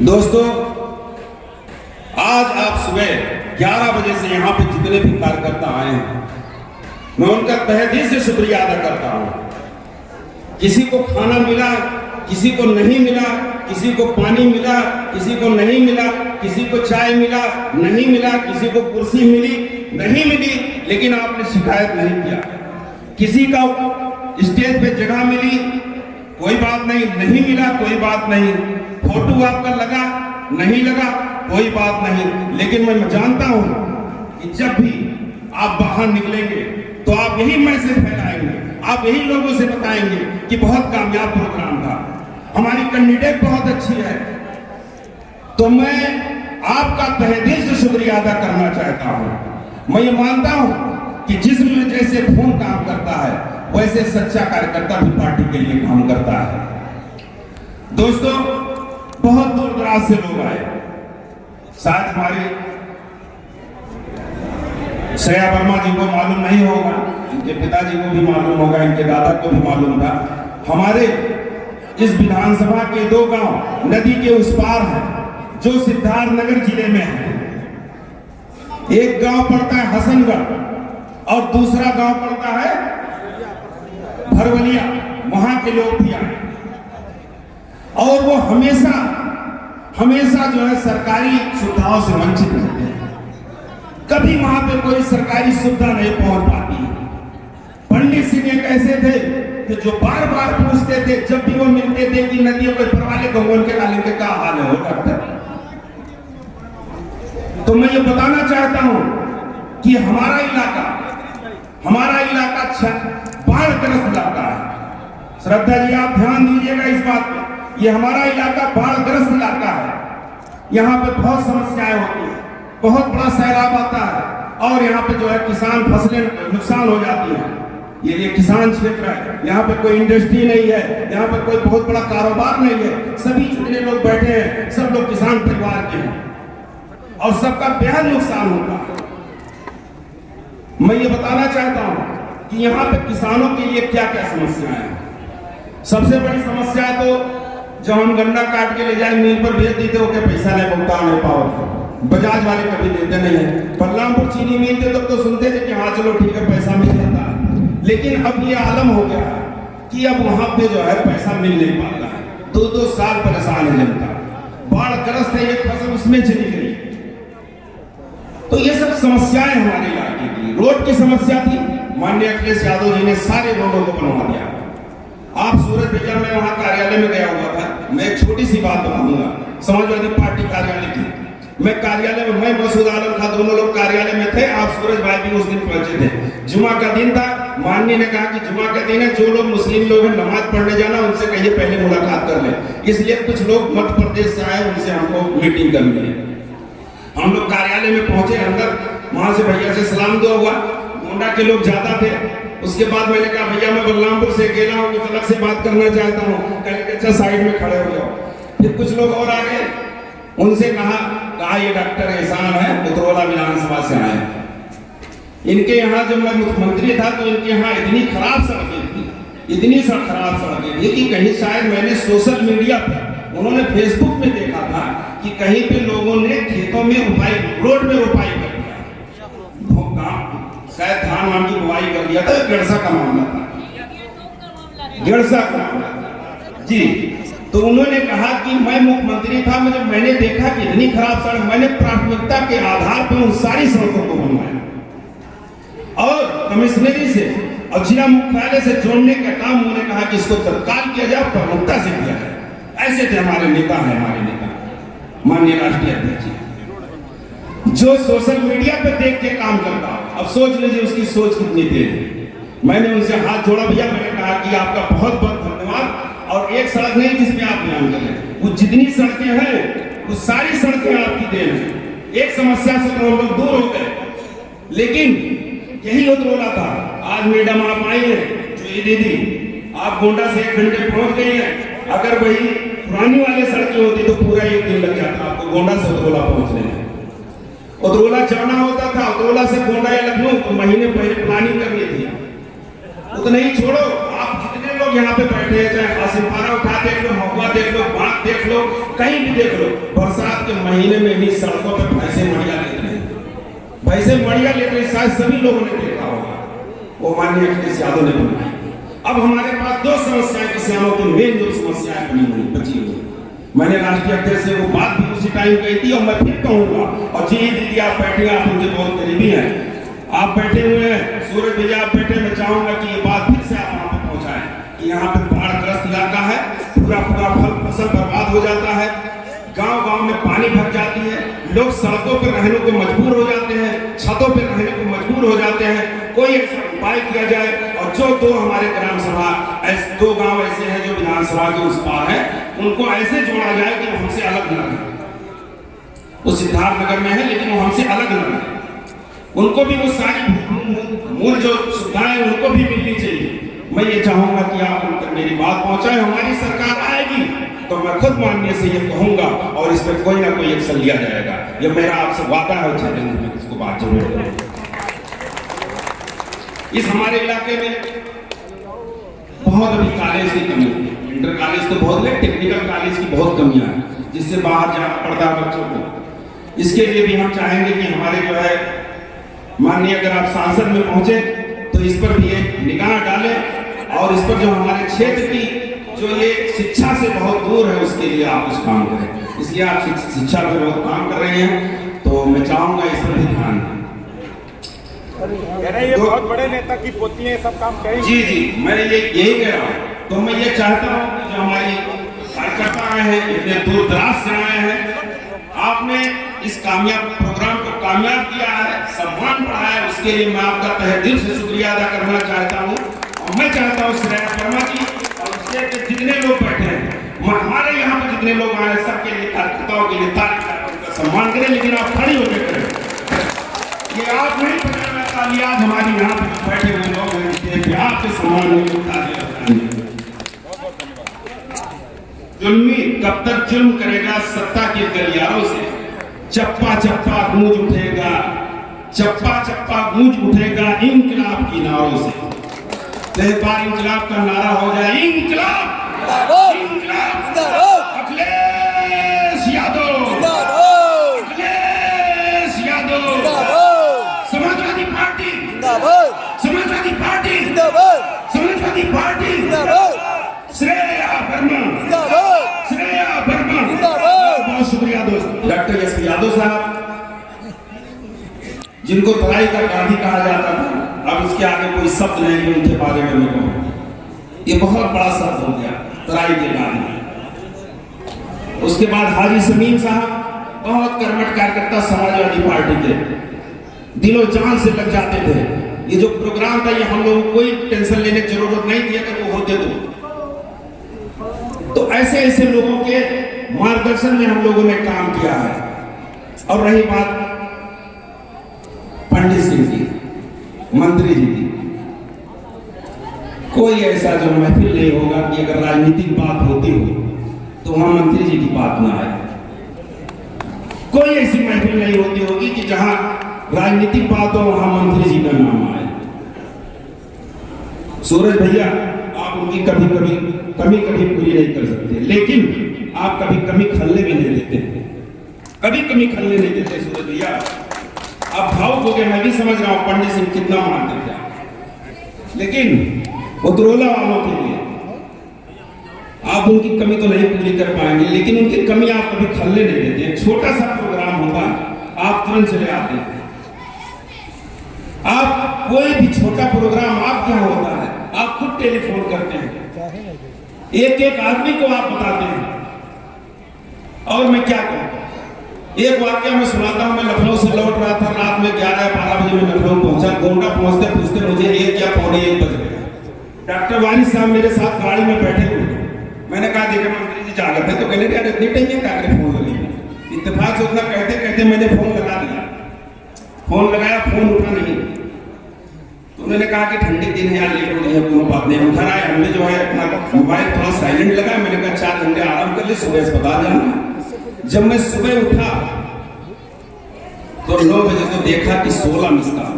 दोस्तों, आज आप सुबह 11 बजे से यहाँ पे जितने भी कार्यकर्ता आए हैं, मैं उनका तहे दिल से शुक्रिया अदा करता हूँ। किसी को खाना मिला, किसी को नहीं मिला, किसी को पानी मिला, किसी को नहीं मिला, किसी को चाय मिला, नहीं मिला, किसी को कुर्सी मिली, नहीं मिली, लेकिन आपने शिकायत नहीं किया। किसी का स्टेज पे जगह मिली, कोई बात नहीं, नहीं मिला, कोई बात नहीं, फोटो आपका लगा, नहीं लगा, कोई बात नहीं। लेकिन मैं जानता हूं कि जब भी आप बाहर निकलेंगे तो आप यही मैसेज फैलाएंगे, आप यही लोगों से बताएंगे कि बहुत कामयाब प्रोग्राम था, हमारी कैंडिडेट बहुत अच्छी है। तो मैं आपका तहे दिल से शुक्रिया अदा करना चाहता हूं। मैं ये मानता हूं कि जिस में जैसे खून काम करता है, वैसे सच्चा कार्यकर्ता भी पार्टी के लिए काम करता है। दोस्तों, बहुत दूर दराज से लोग आए। शायद हमारे श्रेया वर्मा जी को मालूम नहीं होगा, इनके पिताजी को भी मालूम होगा, इनके दादा को भी मालूम था। हमारे इस विधानसभा के 2 गांव नदी के उस पार है, जो सिद्धार्थनगर जिले में है। एक गांव पड़ता है हसनगढ़ और दूसरा गांव पड़ता है भरवलिया, वहां के लोग भी आए। और वो हमेशा जो है सरकारी सुविधाओं से वंचित रहते हैं। कभी वहां पे कोई सरकारी सुविधा नहीं पहुंच पाती। पंडित सिंह एक ऐसे थे कि जो बार बार पूछते थे, जब भी वो मिलते थे, कि नदियों पर परवाले गंगोन के नाले के क्या हाल है, हो डॉक्टर। तो मैं ये बताना चाहता हूं कि हमारा इलाका बाढ़ग्रस्त इलाका है। श्रद्धा जी, आप ध्यान दीजिएगा इस बात पे। ये हमारा इलाका बाढ़ग्रस्त इलाका है। यहाँ पे बहुत समस्याएं होती है, बहुत बड़ा सैलाब आता है और यहाँ पे जो है किसान फसलें नुकसान हो जाती हैं। ये किसान क्षेत्र है, यहाँ पे कोई इंडस्ट्री नहीं है, यहाँ पे कोई बहुत बड़ा कारोबार नहीं है। सभी जितने लोग बैठे हैं, सब लोग किसान परिवार के हैं और सबका बेहद नुकसान होता है। मैं ये बताना चाहता हूँ कि यहाँ पे किसानों के लिए क्या क्या समस्याएं हैं। सबसे बड़ी समस्या तो जब हम गन्ना काट के ले जाए मिल पर भेज देते हो के पैसा नहीं भुगतान नहीं पाओ, बजाज वाले कभी देते नहीं है। बलरामपुर चीनी मिल थे तब तो सुनते थे कि हाँ चलो ठीक है पैसा मिल जाता है, लेकिन अब ये आलम हो गया है कि अब वहां पे जो है पैसा मिल नहीं पाता है। 2-2 साल परेशान है जनता, बाढ़ग्रस्त है, एक फसल उसमें चली गई। तो ये सब समस्याएं हमारे इलाके की। रोड की समस्या थी, माननीय अखिलेश यादव जी ने सारे रोडों को बनवा दिया। आप सूरज बिजर में वहां कार्यालय में गया हुआ था। मैं एक छोटी सी बात बताऊंगा, समाजवादी पार्टी कार्यालय की। मैं कार्यालय में, मैं मसूद आलम खान दोनों लोग कार्यालय में थे। आप सूरज भाई भी उस दिन पहुंचे थे। जुमा का दिन था। माननीय ने कहा कि जुमा का दिन है, जो लोग मुस्लिम लोग हैं नमाज पढ़ने जाना, उनसे कहिए पहले मुलाकात कर ले। इसलिए कुछ लोग मध्य प्रदेश से आए, उनसे हमको मीटिंग करनी है। हम लोग कार्यालय में पहुंचे, अंदर वहां से भैया से सलाम दो हुआ। गोंडा के लोग ज्यादा थे। उसके बाद मैंने कहा भैया मैं बलरामपुर से अकेला हूँ, कुछ अलग से बात करना चाहता हूँ। कहीं अच्छा साइड में खड़े हो जाओ। फिर कुछ लोग और आ गए, उनसे कहा ये डॉक्टर एहसान है, उतरौला विधानसभा से आए। इनके यहाँ जब मैं मुख्यमंत्री था तो इनके यहाँ इतनी खराब सड़कें थी, इतनी खराब सड़कें थी कि कहीं शायद मैंने सोशल मीडिया पर, उन्होंने फेसबुक में देखा था कि कहीं पे लोगों ने खेतों में रोपाई, रोड में रोपाई कर दिया, शायद धान वान की बुआई कर दिया था। गड़सा का मामला था, गड़सा का मामला जी। तो उन्होंने कहा कि मैं मुख्यमंत्री था, जब मैंने देखा कि इतनी खराब सड़क, मैंने प्राथमिकता के आधार पर उन सारी सड़कों को बनवाया और कमिश्नरी से और जिला मुख्यालय से जोड़ने का काम उन्होंने कहा कि इसको तत्काल किया जाए, प्रमुखता से किया जाए। ऐसे थे हमारे नेता हैं, हमारे नेता माननीय राष्ट्रीय अध्यक्ष, जो सोशल मीडिया पे देख के काम करता। अब सोच लीजिए उसकी सोच कितनी तेज है। मैंने उनसे हाथ जोड़ा भैया, मैंने कहा कि आपका बहुत बहुत धन्यवाद। और एक सड़क नहीं जिसमें आप बयान करें, वो जितनी सड़कें हैं वो सारी सड़कें आपकी देन है। एक समस्या से तो हम लोग दूर हो गए, लेकिन यही उतरौला था। आज मैडम आप आई है, जो ये दीदी आप गोंडा से 1 घंटे पहुंच गई है। अगर वही पुरानी वाले सड़कें होती तो पूरा 1 दिन लग जाता आपको गोंडा से उतरौला पहुंचने में। उतरौला जाना होता था, उतरौला से गोंडा या लखनऊ, तो महीने पहले प्लानिंग करनी थी। उतना ही छोड़ो, आप जितने लोग यहाँ पे बैठे हैं, चाहे आसिफारा उठा देख लो, महुआ देख लो, बांक आप देख लो, कहीं भी देख लो, बरसात के महीने में भी सड़कों पर भैंसे मड़िया लेते हैं, भैंसे मड़िया लेते हैं। शायद सभी लोगों ने देखा होगा, वो माननीय अखिलेश यादव ने बनाई। अब हमारे पास दो समस्याएं किसानों की मेन जो समस्याएं बनी हुई बची हुई, मैंने राष्ट्रीय अध्यक्ष से वो बात भी उसी टाइम कही थी और मैं फिर कहूंगा। और जी दीदी आप बैठे, आप उनके बहुत करीबी हैं, आप बैठे हुए हैं, सूरज भैया आप बैठे, मैं चाहूंगा कि ये बात फिर से आप वहां पर पहुंचाएं कि यहाँ पे बाढ़ग्रस्त इलाका है, पूरा फसल बर्बाद हो जाता है, गांव-गांव में पानी भर जाती है, लोग सड़कों पर रहने को मजबूर हो जाते हैं, छतों पर रहने को मजबूर हो जाते हैं। कोई ऐसा उपाय किया जाए और जो दो हमारे ग्राम सभा ऐसे दो गांव ऐसे हैं जो विधानसभा के उस पार है, उनको ऐसे जोड़ा जाए कि वो हमसे अलग न रहे। वो सिद्धार्थनगर में है लेकिन वो हमसे अलग न रहे, उनको भी वो सारी मूल जो सुविधाएं उनको भी मिलनी चाहिए। मैं ये चाहूंगा कि आप उन तक मेरी बात पहुंचाएं। हमारी सरकार आएगी तो मैं खुद माननीय से ये कहूंगा और इस पर कोई ना कोई एक्शन लिया जाएगा। ये मेरा आपसे वादा है और चैलेंज में इसको बात जरूर करूंगा। इस हमारे इलाके में बहुत अभी कॉलेज की कमी है, इंटर कॉलेज तो बहुत है, टेक्निकल कॉलेज की बहुत कमियां हैं जिससे बाहर जाना पड़ता है बच्चों को। इसके लिए भी हम चाहेंगे कि हमारे जो है माननीय अगर आप सांसद में पहुंचे तो इस पर भी एक निगाह डालें और इस पर जो हमारे क्षेत्र की जो ये शिक्षा से बहुत दूर है उसके लिए आप कुछ काम करें। इसलिए आप शिक्षा पर बहुत काम कर रहे हैं तो मैं चाहूंगा इस पर भी ध्यान दें। ये बहुत बड़े नेता की पोती है, सब काम करेंगे। जी जी, मैं ये यही कह रहा हूँ। तो मैं ये चाहता हूँ कि जो हमारी कार्यकर्ता आए हैं, इतने दूर दराज से आए हैं, आपने इस कामयाब प्रोग्राम को कामयाब किया है, सम्मान बढ़ाया है, उसके लिए मैं आपका तहे दिल से शुक्रिया अदा करना चाहता हूँ। और मैं चाहता हूँ श्रेया वर्मा जी और उसके जितने लोग बैठे हैं, हमारे यहाँ पर जितने लोग आए हैं, सबके लिए कार्यकर्ताओं के लिए तारीफ सम्मान करें, लेकिन आप खड़ी होकर करें। ये आप नहीं पकड़ना ताली, आज हमारी यहाँ पर बैठे हुए लोग हैं, आपके सम्मान में जुल्मी कब तक जुल्म करेगा सत्ता के गलियारों से, चप्पा चप्पा गूंज उठेगा, चप्पा चप्पा गूंज उठेगा इंकलाब की नारों से। तो एक बार इंकलाब का नारा हो जाए, इंकलाब इंकलाब, Akhilesh Yadav, Akhilesh Yadav, Samajwadi party, Samajwadi party, Samajwadi party, Shreya Verma, Shreya Verma. बहुत शुक्रिया दोस्त डॉक्टर एस यादव साहब, जिनको तराई का गांधी कहा जाता था। अब इसके आगे कोई शब्द नहीं कि उनके बारे में मैं कहूं, ये बहुत बड़ा शब्द हो गया, तराई के गांधी। उसके बाद हाजी समीम साहब, बहुत कर्मठ कार्यकर्ता समाजवादी पार्टी के, दिलो जान से लग जाते थे। ये जो प्रोग्राम था ये हम लोगों को कोई टेंशन लेने की जरूरत नहीं थी अगर वो होते तो ऐसे ऐसे लोगों के मार्गदर्शन में हम लोगों ने काम किया है। और रही बात पंडित सिंह जी, मंत्री जी की, कोई ऐसा जो महफिल नहीं होगा कि अगर राजनीतिक बात होती हो तो वहां मंत्री जी की बात ना आए। कोई ऐसी महफिल नहीं होती होगी कि जहां राजनीतिक बात हो वहां मंत्री जी का नाम आए। सूरज भैया, आप उनकी कभी कभी पूरी नहीं कर सकते, लेकिन आप कभी कमी खलने भी नहीं देते, कभी कमी खलने नहीं देते सूरज भैया। आप भावुक हो गए, मैं भी समझ रहा हूं पंडित सिंह कितना मानते थे, लेकिन उतरोला वालों के लिए आप उनकी कमी तो नहीं पूरी कर पाएंगे, लेकिन उनकी कमी आप कभी खलने नहीं देते। एक छोटा सा प्रोग्राम होगा, आप तुरंत चले आते हैं। आप कोई भी छोटा प्रोग्राम आप क्या होता है, आप खुद टेलीफोन करते हैं, एक एक आदमी को आप बताते हैं। और मैं क्या कहूं, एक वाक्य मैं सुनाता हूं। मैं लखनऊ से लौट रहा था, रात में 11-12 बजे मैं लखनऊ पहुंचा। गोंडा पहुंचते पहुंचते मुझे 1 या पौने 1 बज गया। डॉक्टर वारिस साहब मेरे साथ गाड़ी में बैठे हुए, मैंने कहा देखा मंत्री जी जागत है, तो कहने यार इतनी टाइम क्या करे फोन लगी। इत्तेफाक से उतना कहते कहते मैंने फोन लगा दिया, फोन लगाया, फोन उठा नहीं। तो उन्होंने कहा कि ठंडी दिन है यार, लेट हो गई है, कोई बात नहीं। उठा रहा है, हमने जो है अपना मोबाइल थोड़ा साइलेंट लगाया। मैंने कहा 4 घंटे आराम कर ले, सुबह अस्पताल जाना। जब मैं सुबह उठा तो 9 बजे तो देखा कि 16 मिस कॉल,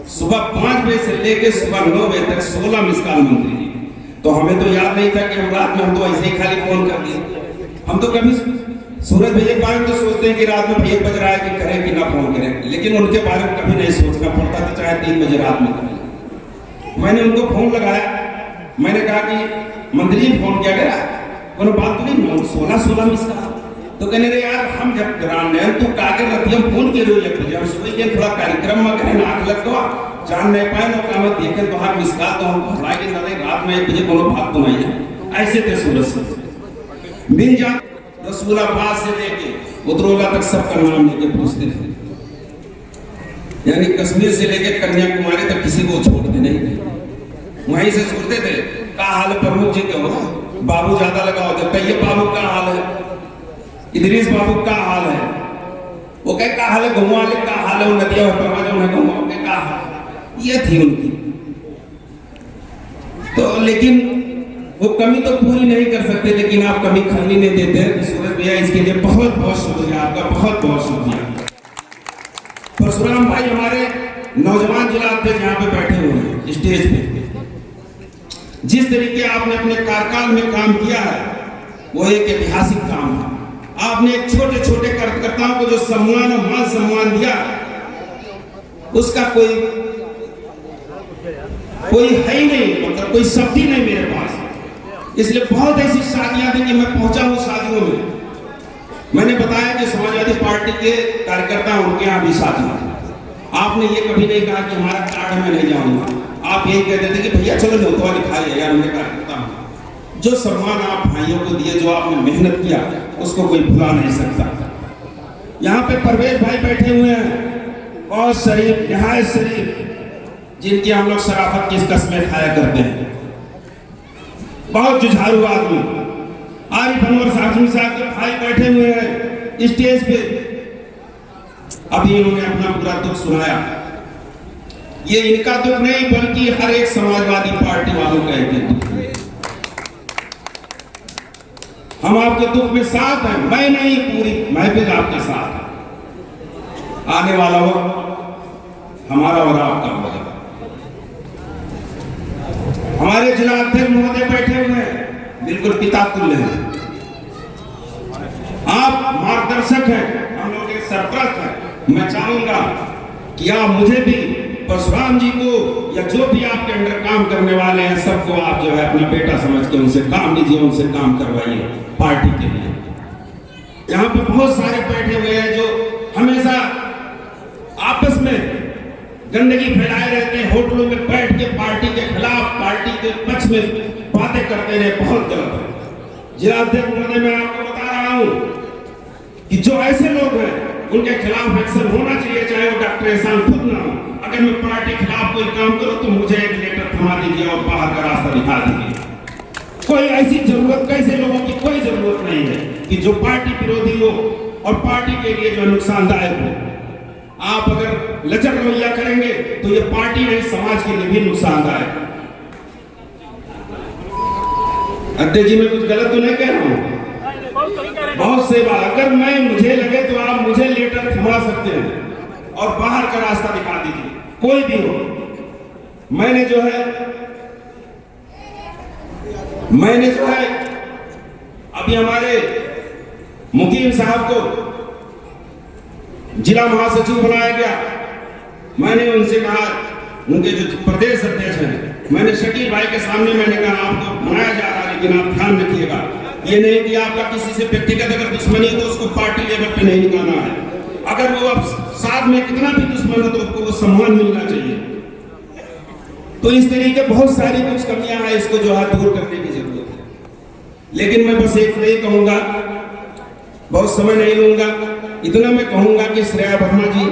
सुबह 5 बजे से लेकर सुबह 9 बजे तक 16 मिस कॉल मंत्री जी। तो हमें तो याद नहीं था कि हम रात में हम तो ऐसे ही खाली फोन कर दिए। हम तो कभी सूरज भैया के बारे में तो सोचते हैं कि रात में भैया बज रहा है कि करें कि ना फोन करें, लेकिन उनके बारे में कभी नहीं सोचना पड़ता था, चाहे 3 बजे रात में करें। मैंने उनको फोन लगाया, मैंने कहा कि मंत्री जी फोन किया गया, कोनो बात तो नहीं, 16 मिस का। तो कहने रहे यार हम जब ग्रांड है तो काकर रखी हम फोन के लिए 1 बजे हम सुबह के थोड़ा कार्यक्रम में करें नाक लग गया जान नहीं पाए ना काम देखे तो हाथ मिस का तो हम घबरा के नहीं रात में 1 बजे कोनो बात तो नहीं है। ऐसे थे सूरज से बिन जान रसूलाबाद से लेके उतरोला तक सबका नाम लेके पूछते थे, यानी कश्मीर से लेके कन्याकुमारी तक किसी को छोड़ते नहीं थे। वहीं से सुनते थे का हाल प्रमुख जी के हो, बाबू ज्यादा लगा होते तैयब बाबू का हाल है, इदरीस बाबू का हाल है, वो कह का हाल है, घुमा ले का हाल है, वो नदिया होता जो है घुमा के का हाल, ये थी उनकी। तो लेकिन वो कमी तो पूरी नहीं कर सकते, लेकिन आप कमी खाली नहीं देते। सूरज भैया इसके लिए बहुत बहुत शुक्रिया आपका, बहुत बहुत शुक्रिया। परशुराम भाई हमारे नौजवान जिला अध्यक्ष यहाँ पे बैठे हुए हैं स्टेज पे। जिस तरीके आपने अपने कार्यकाल में काम किया है वो एक ऐतिहासिक काम है। आपने एक छोटे छोटे कार्यकर्ताओं को जो सम्मान और मान सम्मान दिया उसका कोई है ही नहीं, मतलब कोई शब्द ही नहीं मेरे पास। इसलिए बहुत ऐसी शादियां थी कि मैं पहुंचा हूं शादियों में, मैंने बताया कि समाजवादी पार्टी के कार्यकर्ता उनके यहाँ भी शादी थी। आपने ये कभी नहीं कहा कि हमारा कार्ड में नहीं जाऊंगा, आप यही कहते थे कि भैया चलो न्योता लिखाइए यार मैं कार्यकर्ता हूं। जो सम्मान आप भाइयों को दिए, जो आपने मेहनत किया उसको कोई भुला नहीं सकता। यहाँ पे परवेज भाई बैठे हुए हैं, बहुत शरीफ निहायत शरीफ, जिनकी हम लोग शराफत की कस्में खाया करते हैं, बहुत जुझारू आदमी। आरिफ अनवर साहब के भाई बैठे हुए हैं स्टेज पे, अभी इन्होंने अपना पूरा दुख सुनाया। ये इनका दुख नहीं बल्कि हर एक समाजवादी पार्टी वालों का एक दुख है। हम आपके दुख में साथ हैं, मैं नहीं पूरी महफिल आपके साथ है। आने वाला वक्त हमारा और आपका होगा। हमारे जिला अध्यक्ष महोदय बैठे हुए हैं, बिल्कुल पिता तुल्य हैं, आप मार्गदर्शक हैं, हम लोग एक सरप्रस्त हैं। मैं चाहूंगा कि आप मुझे भी परशुराम जी को या जो भी आपके अंडर काम करने वाले हैं सबको आप जो है अपना बेटा समझ के उनसे काम लीजिए, उनसे काम करवाइए पार्टी के लिए। यहाँ पे बहुत सारे बैठे हुए हैं जो हमेशा आपस में गंदगी फैलाए रहते हैं, होटलों में बैठ के पार्टी के खिलाफ, पार्टी के पक्ष में बातें करते रहे, बहुत गलत है। जिला अध्यक्ष महोदय मैं आपको बता रहा हूं कि जो ऐसे लोग हैं उनके खिलाफ एक्शन होना चाहिए, चाहे वो डॉक्टर एहसान खुद ना हो। अगर मैं पार्टी के खिलाफ कोई काम करूं तो मुझे एक लेटर थमा दीजिए और बाहर का रास्ता दिखा दीजिए। कोई ऐसी जरूरत, कैसे लोगों की कोई जरूरत नहीं है कि जो पार्टी विरोधी हो और पार्टी के लिए जो नुकसानदायक हो। आप अगर लचक रवैया करेंगे तो ये पार्टी नहीं समाज के लिए भी नुकसानदायक। अध्यक्ष जी मैं कुछ गलत तो नहीं कह रहा हूं, बहुत से बात अगर मैं मुझे लगे तो आप मुझे लेटर थमा सकते हैं और बाहर का रास्ता दिखा दीजिए, कोई भी हो। मैंने जो है अभी हमारे मुकीम साहब को जिला महासचिव बनाया गया। मैंने उनसे कहा, उनके जो प्रदेश अध्यक्ष हैं, मैंने शकील भाई के सामने मैंने कहा आपको बनाया जा रहा है लेकिन आप ध्यान रखिएगा ये नहीं कि आपका किसी से व्यक्तिगत अगर दुश्मनी है तो उसको पार्टी लेवल पे नहीं निकालना है। अगर वो अब साथ में कितना भी दुश्मन हो तो उसको वो सम्मान मिलना चाहिए। तो इस तरीके बहुत सारी कुछ कमियां हैं, इसको जो है दूर करने की जरूरत है। लेकिन मैं बस एक नहीं कहूंगा, बहुत समय नहीं लूंगा, इतना मैं कहूंगा कि श्रेया वर्मा जी,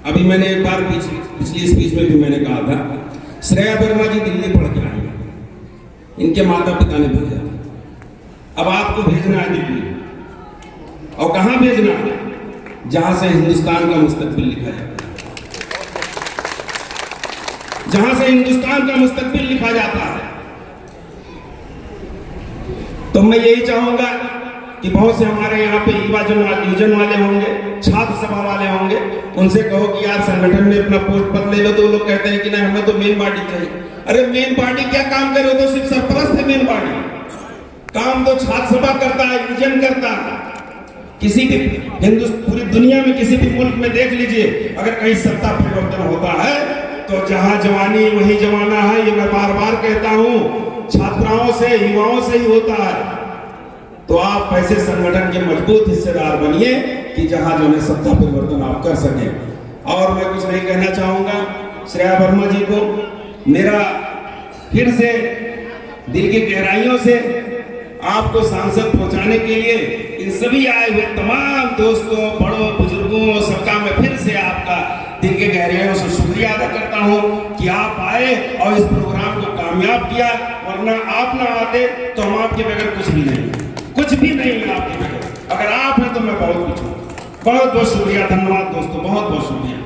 अभी मैंने एक बार पिछली स्पीच में भी मैंने कहा था, श्रेया वर्मा जी दिल्ली पढ़ के आई, इनके माता पिता ने भेजा, अब आपको भेजना है दिल्ली। और कहां भेजना है? जहां से हिंदुस्तान का मुस्तकबिल लिखा जाता है, जहां से हिंदुस्तान का मुस्तकबिल लिखा जाता है। तो मैं यही चाहूंगा कि बहुत से हमारे यहाँ पे युवा युजन वाले होंगे, छात्र सभा वाले होंगे, उनसे कहो कि यार संगठन में अपना पोस्ट पद ले लो। तो वो लोग कहते हैं कि नहीं हमें तो मेन पार्टी चाहिए। अरे मेन पार्टी क्या काम करे, तो सिर्फ सरपरस्त है मेन पार्टी। काम तो छात्र सभा करता है, विजन करता है। किसी भी पूरी दुनिया में किसी भी मुल्क में देख लीजिए, अगर कहीं सत्ता परिवर्तन होता है तो जहां जवानी वही जमाना है। ये मैं बार बार कहता हूं, छात्राओं से, युवाओं से ही होता है। तो आप ऐसे संगठन के मजबूत हिस्सेदार बनिए कि जहां जो है सत्ता परिवर्तन आप कर सके। और मैं कुछ नहीं कहना चाहूंगा। श्रेया वर्मा जी को मेरा फिर से दिल की गहराइयों से आपको सांसद पहुंचाने के लिए इन सभी आए हुए तमाम दोस्तों, बड़ों, बुजुर्गों, सबका मैं फिर से आपका दिल के गहराइयों से शुक्रिया अदा करता हूं कि आप आए और इस प्रोग्राम को कामयाब किया। वरना आप ना आते तो हम आपके बगैर कुछ भी नहीं, कुछ भी नहीं है आपके बगैर। अगर आप हैं तो मैं बहुत कुछ हूं। बहुत बहुत शुक्रिया, धन्यवाद दोस्तों, बहुत बहुत शुक्रिया।